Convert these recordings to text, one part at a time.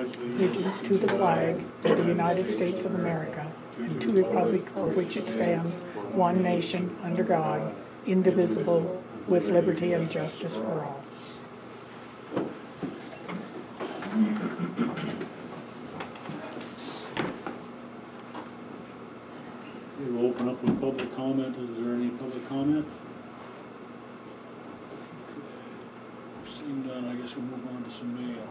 allegiance to the flag of the United States of America and to the republic for which it stands, one nation, under God, indivisible, with liberty and justice for all. We'll open up with public comment. Is there any public comment? Okay. Seeing done, I guess we'll move on to some mail.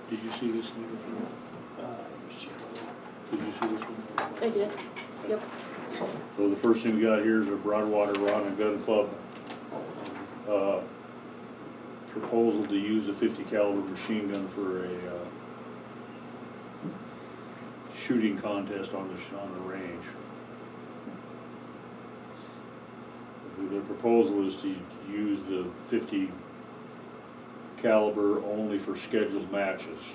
Did you see this one? Did you see this one? I did, yep. So the first thing we got here is a Broadwater Rod and Gun Club proposal to use a 50 caliber machine gun for a shooting contest on the range. The proposal is to use the 50 caliber only for scheduled matches.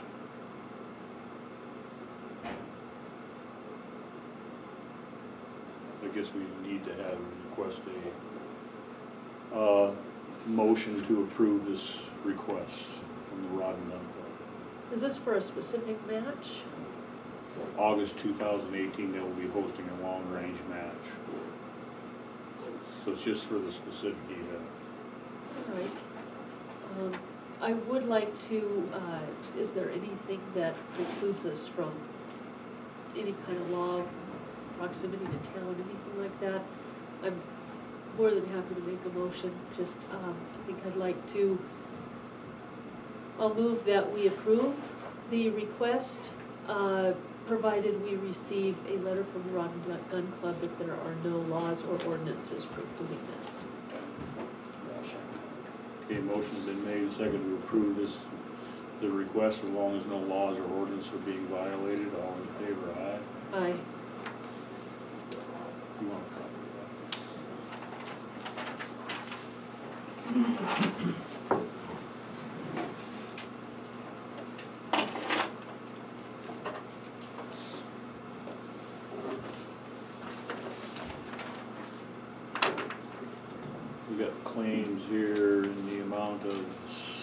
I guess we need to have request a motion to approve this request from the Rod and Gun Club. Is this for a specific match? August 2018, they will be hosting a long range match. So it's just for the specific event. All right. I would like to, is there anything that precludes us from any kind of law, proximity to town, anything like that? I'm more than happy to make a motion. Just, I think I'd like to, I'll move that we approve the request, provided we receive a letter from the Rod and Gun Club that there are no laws or ordinances precluding this. Okay, motion's been made, second to approve the request, as long as no laws or ordinances are being violated. All in favor, aye? Aye. You want We got claims here in the amount of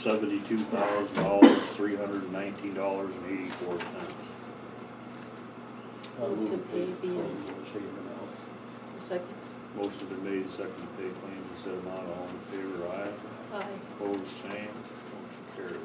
$72,000, $319.84. Move to pay the second. Motion's been made, second to pay claims in said amount. All in favor, aye? Aye. Opposed, same. Motion carries.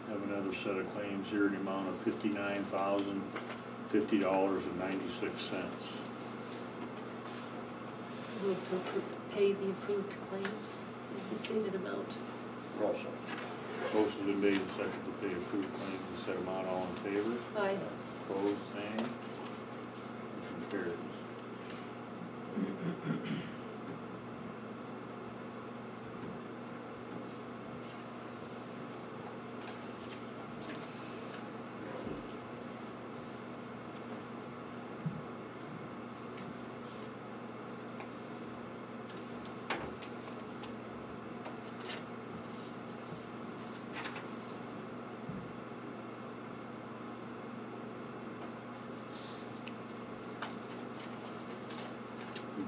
Have another set of claims here in the amount of $59,050.96. Move to pay the approved claims in the stated amount. Motion's been made, second to pay approved claims in said amount. All in favor? Aye. Opposed, same. Motion carries.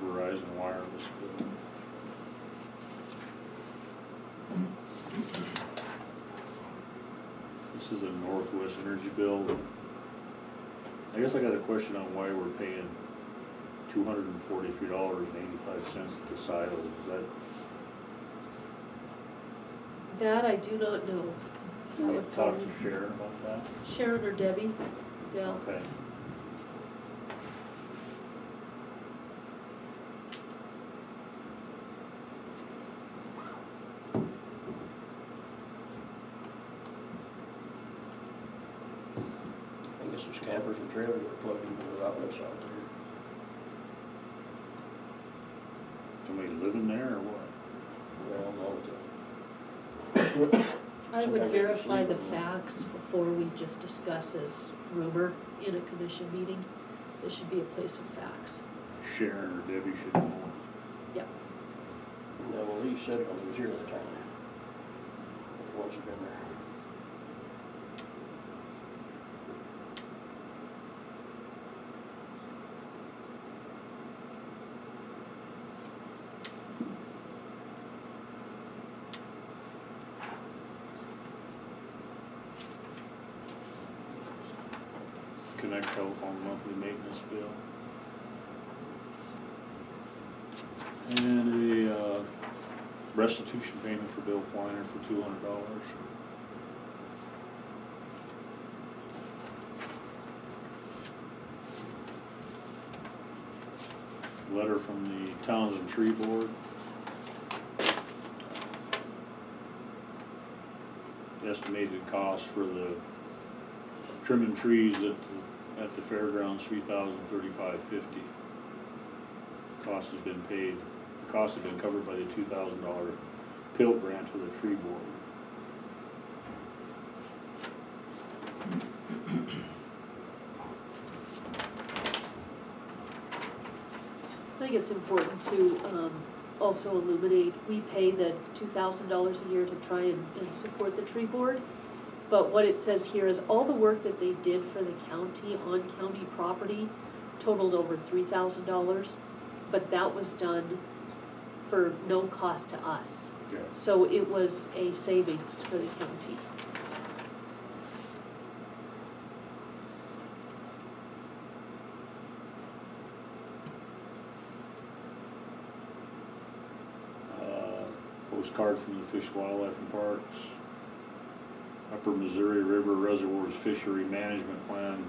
Verizon Wireless bill. This is a Northwest Energy bill. I guess I got a question on why we're paying $243.85 at the silos. Is That I do not know. That you would talk probably to Sharon about that? Sharon or Debbie, yeah. Okay. trailer we're plugging with outlets out there. Somebody living there or what? Well, no, I would Sometimes they just verify leave the them alone. facts before we just discuss as rumor in a commission meeting. There should be a place of facts. Sharon or Debbie should know. Yep. yeah, well, Lee said when he was here that time. That's once you've been there. Connect telephone monthly maintenance bill. And a restitution payment for Bill Fleiner for $200. Letter from the Townsend Tree Board. Estimated cost for the trimming trees at the fairgrounds, $3,035.50. Cost has been paid. The cost has been covered by the $2,000 PILT grant to the tree board. I think it's important to also illuminate, we pay the $2,000 a year to try and support the tree board. But what it says here is all the work that they did for the county on county property totaled over $3,000, but that was done for no cost to us. Okay. So it was a savings for the county. Postcard from the Fish, Wildlife and Parks. Upper Missouri River Reservoirs Fishery Management Plan.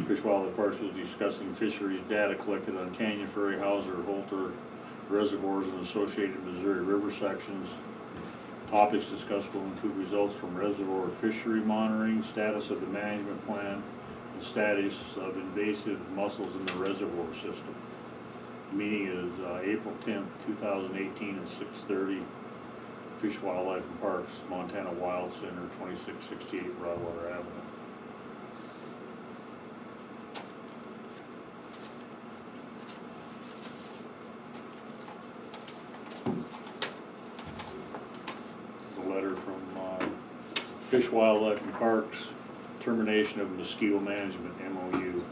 Fish, Wildlife Parks was discussing fisheries data collected on Canyon Ferry, Hauser, Holter reservoirs and associated Missouri River sections. Topics discussed will include results from reservoir fishery monitoring, status of the management plan, and status of invasive mussels in the reservoir system. The meeting is April 10th, 2018 at 6:30. Fish, Wildlife and Parks, Montana Wild Center, 2668 Broadwater Avenue. It's a letter from Fish, Wildlife and Parks, termination of mosquito management MOU.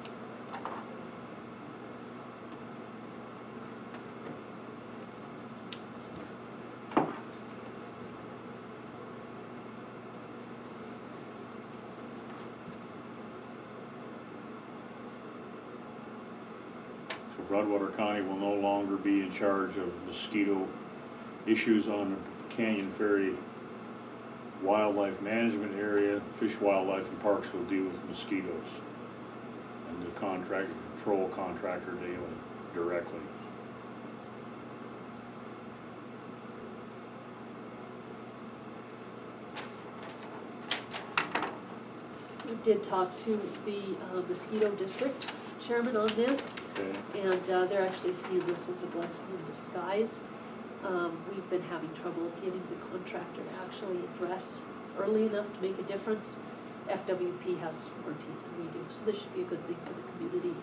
Broadwater County will no longer be in charge of mosquito issues on the Canyon Ferry Wildlife Management Area. Fish, Wildlife and Parks will deal with mosquitoes. And the control contractor dealing directly. We did talk to the mosquito district chairman on this. Okay. And they're actually seeing this as a blessing in disguise. We've been having trouble getting the contractor to actually address early enough to make a difference. FWP has more teeth than we do, so this should be a good thing for the community.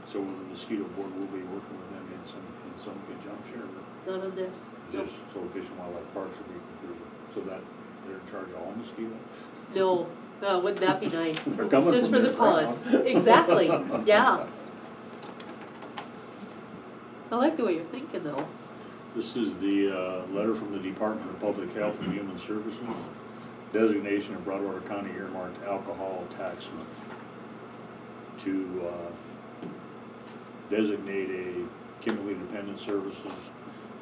So the mosquito board will be working with them in some conjunction, or None of this. just so Fish and Wildlife Parks will be included, so that they're in charge of all mosquitoes? No, wouldn't that be nice? They're coming Just from for the different ponds. Exactly, yeah. I like the way you're thinking though. This is the letter from the Department of Public Health and Human Services, designation of Broadwater County earmarked alcohol taxman to designate a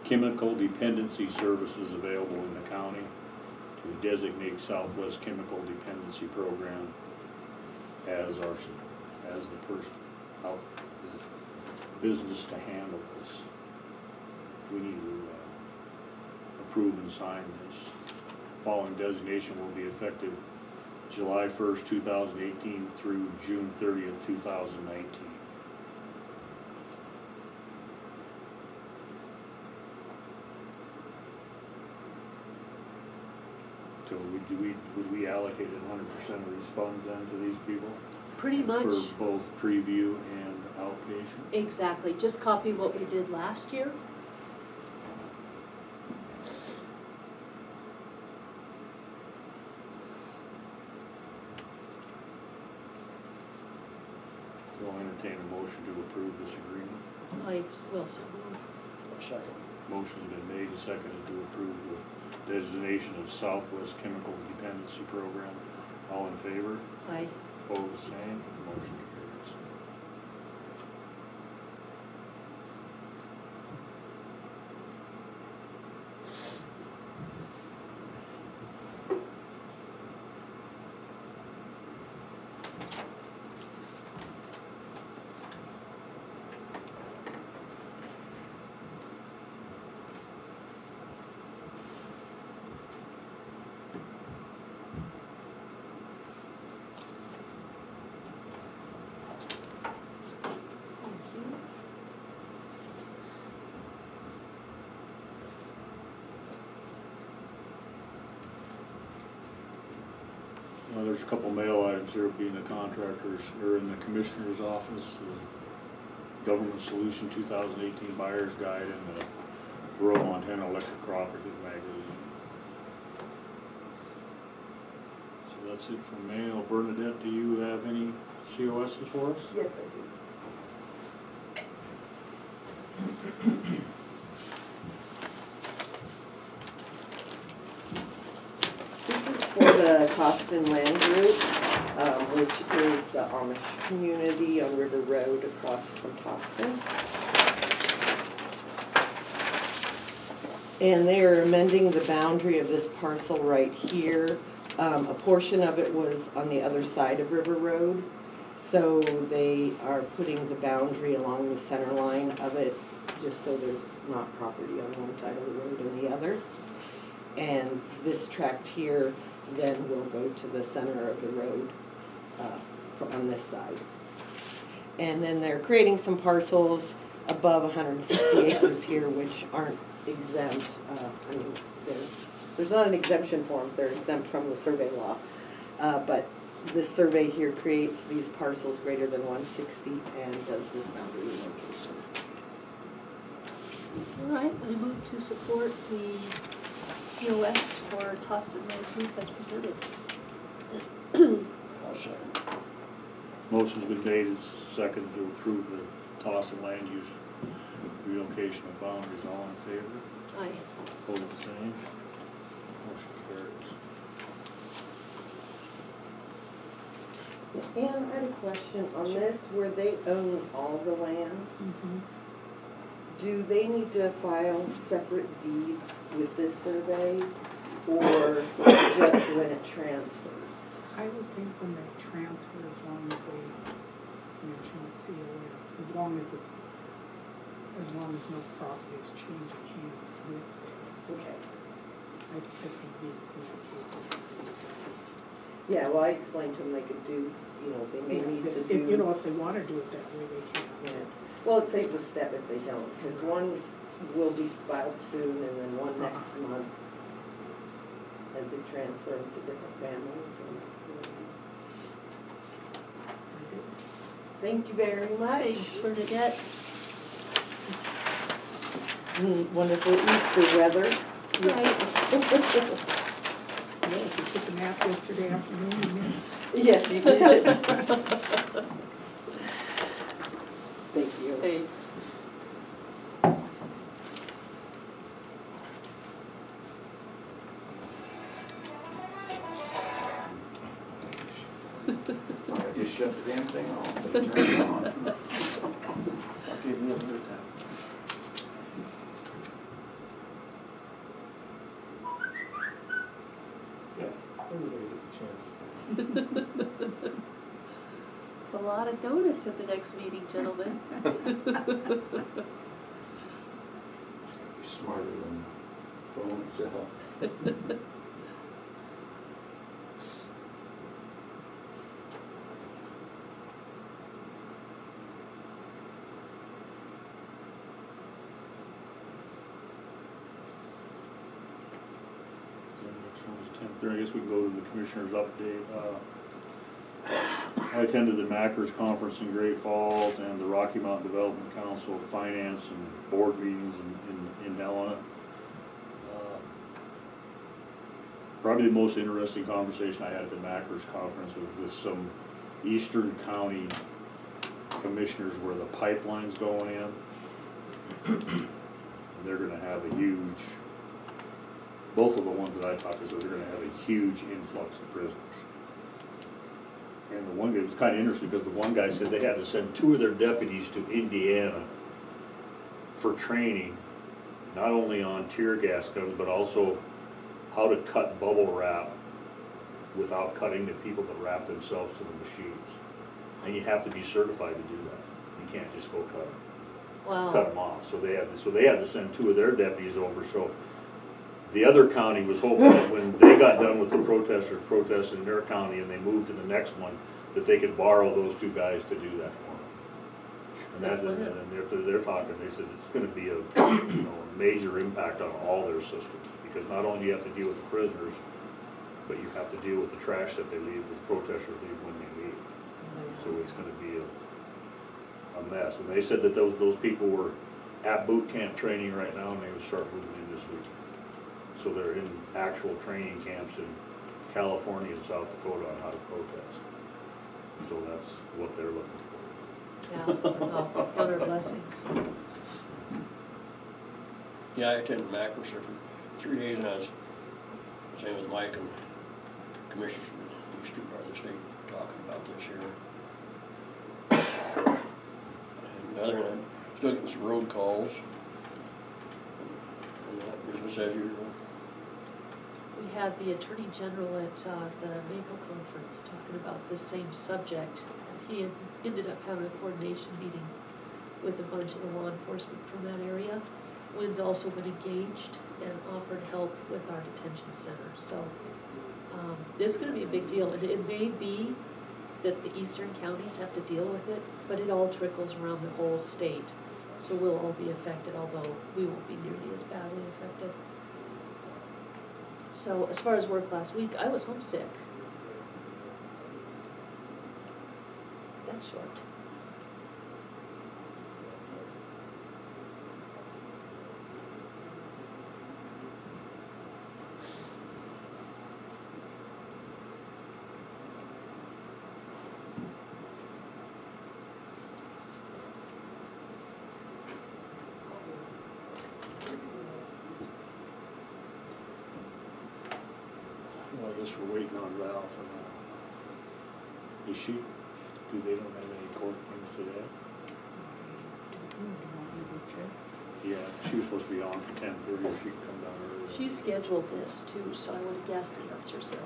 chemical dependency services available in the county, to designate Southwest Chemical Dependency Program as the person, business to handle this. We need to approve and sign this. Following designation will be effective July 1st, 2018 through June 30th, 2019. So would we allocate 100% of these funds then to these people? Pretty much, For both preview and outpatient? exactly, just copy what we did last year. So I'll entertain a motion to approve this agreement. I will so move. A second. Motion's been made and seconded to approve the designation of Southwest Chemical Dependency Program. All in favor? Aye. Opposed, same. Motion carries. Thank you. There's a couple mail items here, being the contractors, or in the commissioner's office, the Government Solution 2018 Buyer's Guide and the Rural Montana Electric Cooperative Magazine. So that's it for mail. Bernadette, do you have any COSs for us? Yes, I do. This is for the Toston Land Group, which is the Amish community on River Road across from Toston. And they are amending the boundary of this parcel right here. A portion of it was on the other side of River Road. So they are putting the boundary along the center line of it, just so there's not property on one side of the road and the other. And this tract here then will go to the center of the road on this side. And then they're creating some parcels above 160 acres here, which aren't exempt. I mean, there's not an exemption for them, they're exempt from the survey law. But this survey here creates these parcels greater than 160 and does this boundary relocation. All right, I move to support the COS for Toston Land Group as presented. I'll second. Motion's been made and seconded to approve the Toston land use relocation of boundaries. All in favor? Aye. Opposed, same. Motion carries. And I had a question on this, where they own all the land, do they need to file separate deeds with this survey, or just when it transfers? I would think when they transfer, as long as they mention the COS, as long as no property is changing hands with this. Okay. I think deeds in that case is pretty good. Yeah, well, I explained to them they could do, they may need to If- do. if they want to do it that way, they can. Yeah. Well, it saves a step if they don't, because one's will be filed soon and then one next month as they transfer them to different families. Thank you very much. Thanks, Bernadette. Wonderful Easter weather. Right. Yeah, if you took a nap yesterday afternoon, you missed. Yes, you did. Thank you. Thanks. I just shut the damn thing off, but it turned it on. I'll give you a little time. Yeah, everybody gets a chance. It's a lot of donuts at the next meeting, gentlemen. Smarter than phone itself. 10:30, I guess we can go to the commissioner's update. I attended the Mackers Conference in Great Falls and the Rocky Mountain Development Council Finance and Board meetings in Helena. Probably the most interesting conversation I had at the Mackers Conference was with some Eastern County commissioners where the pipeline's going in. And they're gonna have a huge, both of the ones that I talked to, so they're gonna have a huge influx of prisoners. And the one guy, it was kinda interesting because the one guy said they had to send 2 of their deputies to Indiana for training, not only on tear gas guns, but also how to cut bubble wrap without cutting the people that wrap themselves to the machines. And you have to be certified to do that. You can't just go cut Wow. them off. So they had to send 2 of their deputies over. So the other county was hoping that when they got done with the protesters protesting in their county and they moved to the next one, that they could borrow those 2 guys to do that for them. And they're talking, they said it's gonna be a major impact on all their systems. Because not only do you have to deal with the prisoners, but you have to deal with the trash that they leave, the protesters leave when they leave. So it's gonna be a mess. And they said that those people were at boot camp training right now and they would start moving in this week. So they're in actual training camps in California and South Dakota on how to protest. So that's what they're looking for. Yeah, well, count our blessings. Yeah, I attended Mackers for 3 days, and I was, same with Mike and commissioners from the eastern part of the state talking about this here. And other than that, still getting some road calls, and that business as usual. We had the Attorney General at the MACO conference talking about this same subject. He had ended up having a coordination meeting with a bunch of the law enforcement from that area. Wynn's also been engaged and offered help with our detention center. So it's going to be a big deal. And it may be that the eastern counties have to deal with it, but it all trickles around the whole state. So we'll all be affected, although we won't be nearly as badly affected. So as far as work last week, I was homesick. That's short. Well, I guess we're waiting on Val for now. Is she, they don't have any court things today? Yeah, she was supposed to be on for 10:30, if she could come down early. She scheduled this too, so I would guess the answer's no.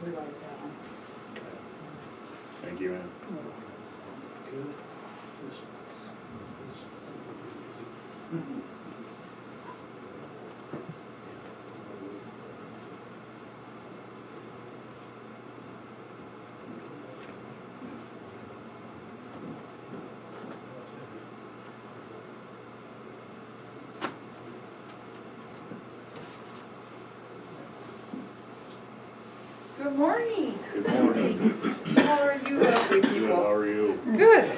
We like that one. Thank you, Ann. Good morning. Good morning. How are you, lovely Good, people? how are you? Good.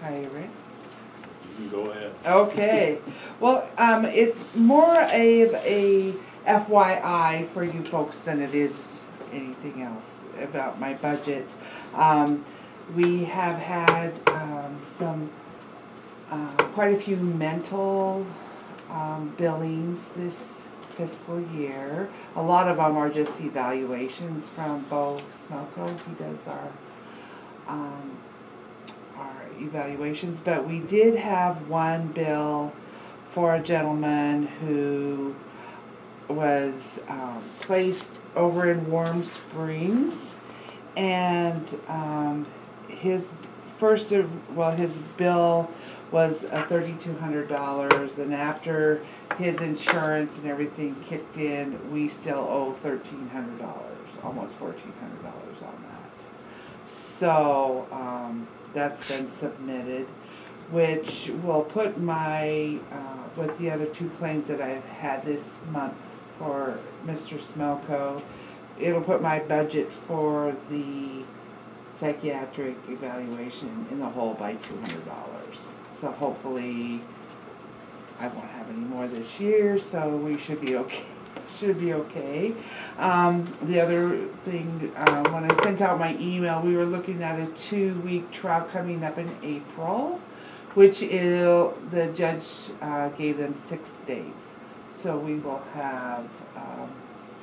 Are you ready? You can go ahead. Okay. Well, it's more of a FYI for you folks than it is anything else about my budget. We have had some quite a few mental billings this fiscal year. A lot of them are just evaluations from Bo Smelko. He does our evaluations, but we did have one bill for a gentleman who was placed over in Warm Springs, and his his bill was $3,200, and after his insurance and everything kicked in, we still owe $1,300, almost $1,400 on that. So that's been submitted, which will put my, with the other two claims that I've had this month for Mr. Smelko, it'll put my budget for the psychiatric evaluation in the hole by $200. So hopefully I won't have any more this year, so we should be okay. Should be okay. The other thing, when I sent out my email, we were looking at a 2-week trial coming up in April, which the judge gave them 6 days. So we will have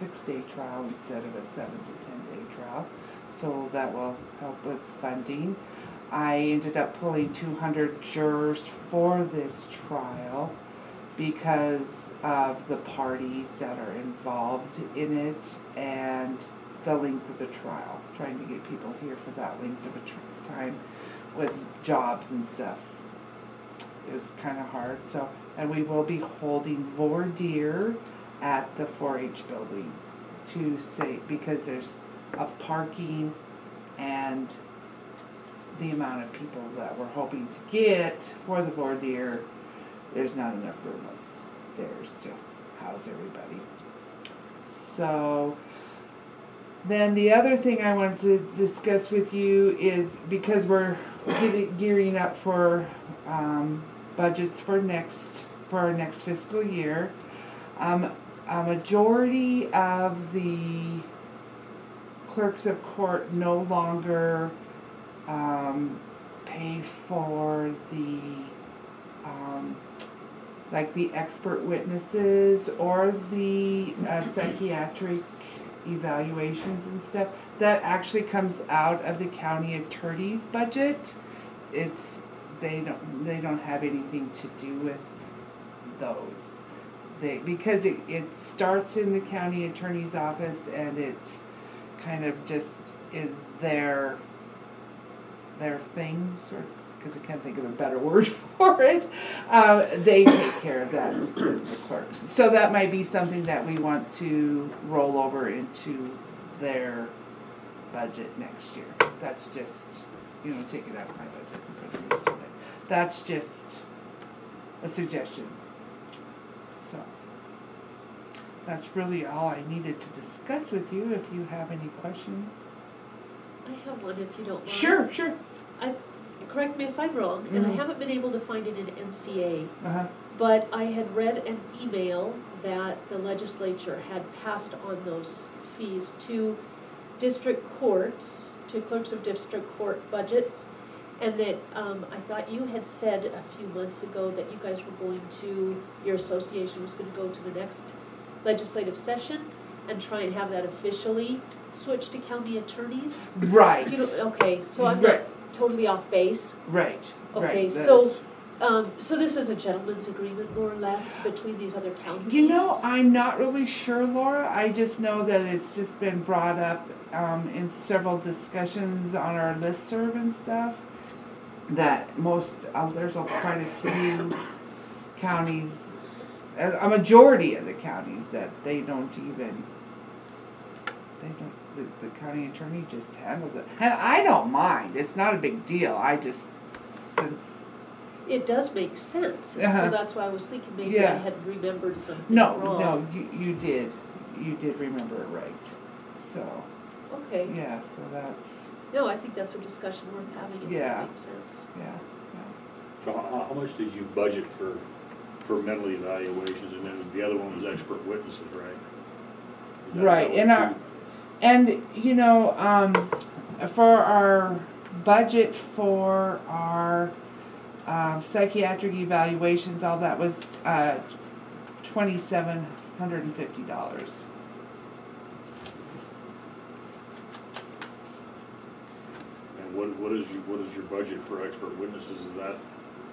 6-day trial instead of a 7 to 10-day trial. So that will help with funding. I ended up pulling 200 jurors for this trial because of the parties that are involved in it and the length of the trial. Trying to get people here for that length of a time with jobs and stuff is kind of hard. So, and we will be holding voir dire at the 4-H building to say, because there's of parking and the amount of people that we're hoping to get for the voir dire, there's not enough room upstairs to house everybody. So then the other thing I wanted to discuss with you is, because we're gearing up for budgets for our next fiscal year, a majority of the clerks of court no longer pay for the like the expert witnesses or the psychiatric evaluations and stuff. That actually comes out of the county attorney's budget. They don't have anything to do with those. Because it starts in the county attorney's office, and it kind of just is their thing, sort of, because I can't think of a better word for it. They take care of that instead of the clerks. So that might be something that we want to roll over into their budget next year. That's just, take it out of my budget and put it into that. That's just a suggestion. So that's really all I needed to discuss with you. If you have any questions. I have one, if you don't mind. Sure. Correct me if I'm wrong, and I haven't been able to find it in MCA, Uh-huh. but I had read an email that the legislature had passed on those fees to district courts, to clerks of district court budgets, and that I thought you had said a few months ago that you guys were your association was going to go to the next legislative session and try and have that officially switched to county attorneys. Right. Okay, so I'm Right. not totally off base. Right. Okay, Right. so this is a gentleman's agreement, more or less, between these other counties? I'm not really sure, Laura. I just know that it's just been brought up in several discussions on our listserv and stuff, that there's quite a few counties, a majority of the counties, that they don't the county attorney just handles it. And I don't mind, it's not a big deal, I just, since, It does make sense, and Uh-huh. so that's why I was thinking maybe I Yeah. had remembered something no, wrong. no, you did remember it right, so, Okay, yeah, so that's, no, I think that's a discussion worth having, if Yeah. that makes sense. yeah. So how much did you budget for mental evaluations, and then the other one was expert witnesses, right? Is that Right, how and it- our, and, you know, for our budget for our, psychiatric evaluations, all that was, $2,750. And what is your budget for expert witnesses, is that?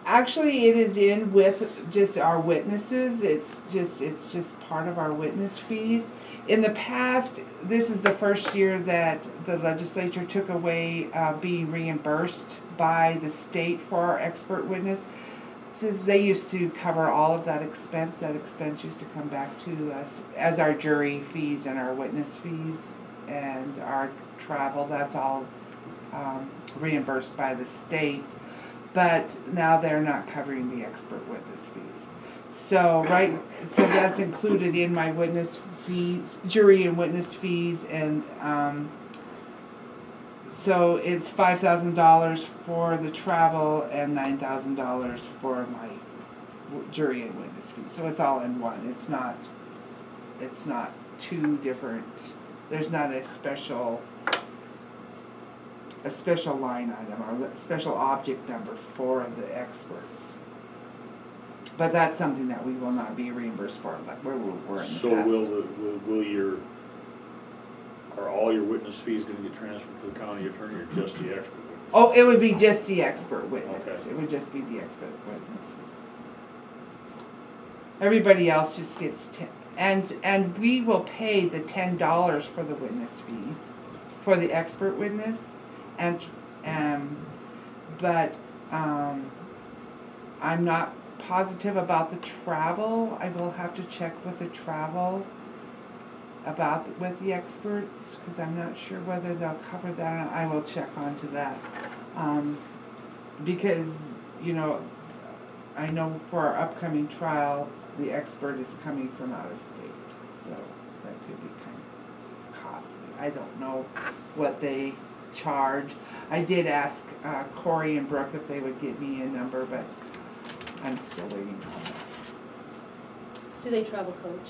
Actually, it is in with just our witnesses, it's just part of our witness fees. In the past, this is the first year that the legislature took away, being reimbursed by the state for our expert witness. Since they used to cover all of that expense used to come back to us as our jury fees and our witness fees and our travel, that's all, reimbursed by the state. But now they're not covering the expert witness fees. So, so that's included in my witness fees, jury and witness fees, and, so it's $5,000 for the travel and $9,000 for my jury and witness fees. So it's all in one, it's not two different, there's not a special line item or a special object number for the experts. But that's something that we will not be reimbursed for, like we're in the past. So are all your witness fees gonna get transferred to the county attorney, or just the expert witness? Oh, it would be just the expert witness. Okay. It would just be the expert witnesses. Everybody else just gets and we will pay the $10 for the witness fees for the expert witness. But I'm not positive about the travel. I will have to check with the travel with the experts, because I'm not sure whether they'll cover that or not. I will check onto that. Because, you know, I know for our upcoming trial, the expert is coming from out of state, so that could be kind of costly. I don't know what they charge. I did ask Corey and Brooke if they would give me a number, but I'm still waiting on that. Do they travel coach?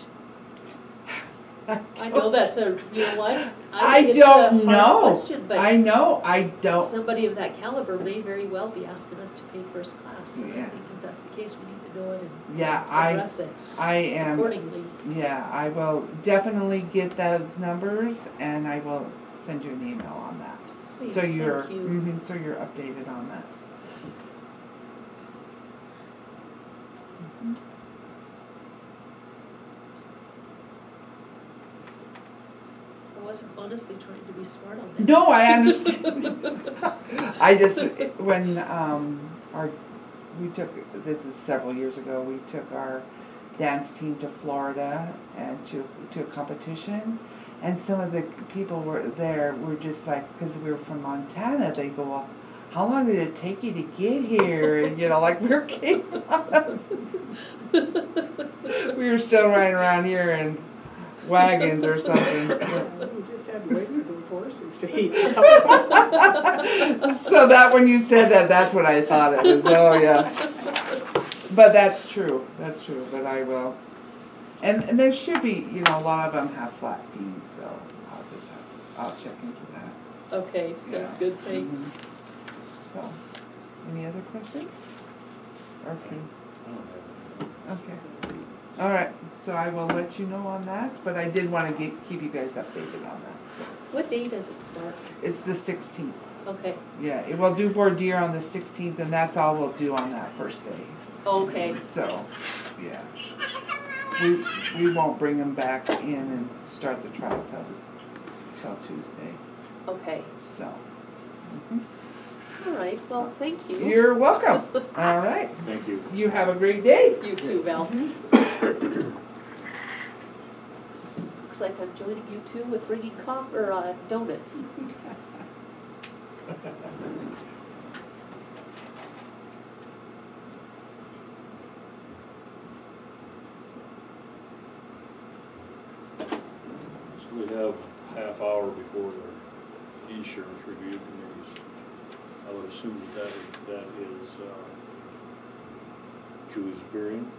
I know that's a, you know what? I think it's don't a hard know. question, but I know, I don't. somebody of that caliber may very well be asking us to pay first class. And I Yeah. think if that's the case, we need to know it and Yeah, address it I am. accordingly. Yeah, I will definitely get those numbers, and I will send you an email on that. Please, So you're, thank you. so you're updated on that. I wasn't honestly trying to be smart on that. No, I understand. I just, when, we took, this is several years ago, we took our dance team to Florida and to a competition. And some of the people were just like, because we were from Montana, they go, well, how long did it take you to get here? And, you know, like we were kidding. We were still riding around here in wagons or something. We just had to wait for those horses to eat. So that when you said that, that's what I thought it was. Oh, yeah. But that's true. That's true. But I will. And there should be, you know, a lot of them have flat fees, so I'll check into that. Okay, sounds Yeah. good, thanks. Mhm. So, any other questions? Okay. Okay. All right. So I will let you know on that, but I did want to keep you guys updated on that. So What day does it start? it's the 16th. Okay, Yeah, we'll do voir dire on the 16th, and that's all we'll do on that first day. okay, So, yeah. We won't bring them back in and start the trial till Tuesday. okay. So, All right, well, thank you. you're welcome. All right. Thank you. You have a great day. You too, Val. Looks like I'm joining you two with bringing coffee, or donuts. So we have half hour before the insurance review committees. I would assume that is Julie's hearing.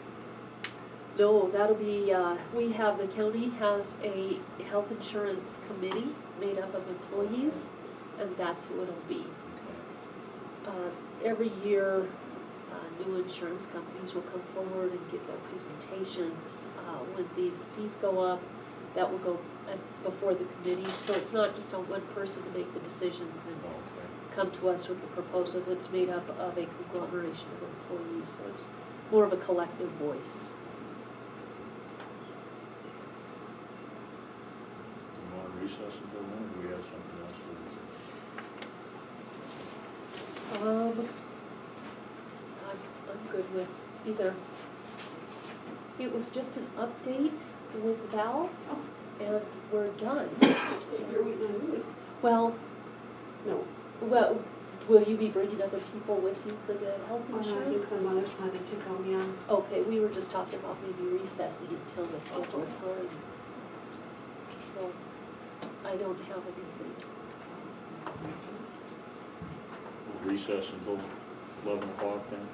No, that'll be, we have, the county has a health insurance committee made up of employees, and that's who it'll be. Every year, new insurance companies will come forward and give their presentations. When the fees go up, that will go before the committee, so it's not just on one person to make the decisions and come to us with the proposals. It's made up of a conglomeration of employees, so it's more of a collective voice. Do you want to recess until then, or do we have something else for I'm good with either. It was just an update with Val, and we're done. So you're waiting on me? Well, No. well, will you be bringing other people with you for the health I think insurance? some others planning to come, yeah. Okay, we were just talking about maybe recessing until the scheduled time. So, I don't have anything. We'll recess until 11 o'clock then?